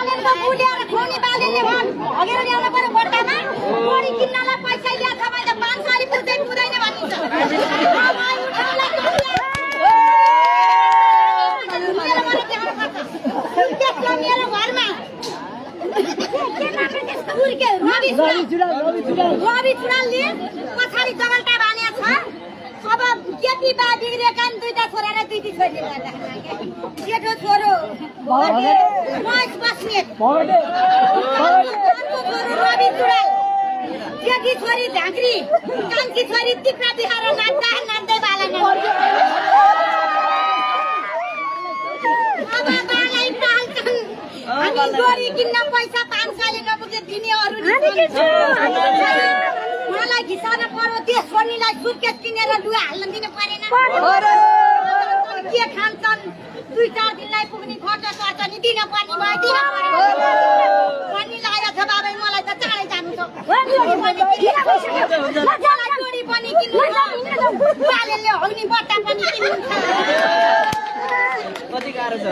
बालेनको बुलेर खोनी बालेले भन हगेर ल्याउन पर्यो बट्टामा बडी किन्नलाई पैसा ल्या तपाईले 5 साली पुग्दै पुग्दैन भनिन्छ भाइ उठाउला त्यसको मेरो घरमा रवि चुडालले पछाडि जगल्टा बान्या छ अब केटी बा बिग्रेका दुईटा छोरा र दुईटी छोरी गर्दा जेठो छोरो महेश बस्नेत रवि चुडाल केटी छोरी झाँक्री कान्छी छोरी टिप्रा बिहार नाच्दा नाच्दै बाला अब बालाई पाल्छन् हामी गोरी किन्न पैसा 5 सालले नपुगे दिने अरु मलाई घिसाउन पर्यो त्यस छोरीलाई सुटकेस किनेर लुगा हाल्न दिन परेन के खान्छन् 2-4 दिनलाई पुग्ने खर्च गर्छ नि दिन पर्ने भयो दिन पनि लागेको छ बाबै मलाई त चाँडै जानु छ जोडी पनि किन्नु बालेले हौनी बट्टा पनि किन्नु छ कति गाह्रो छ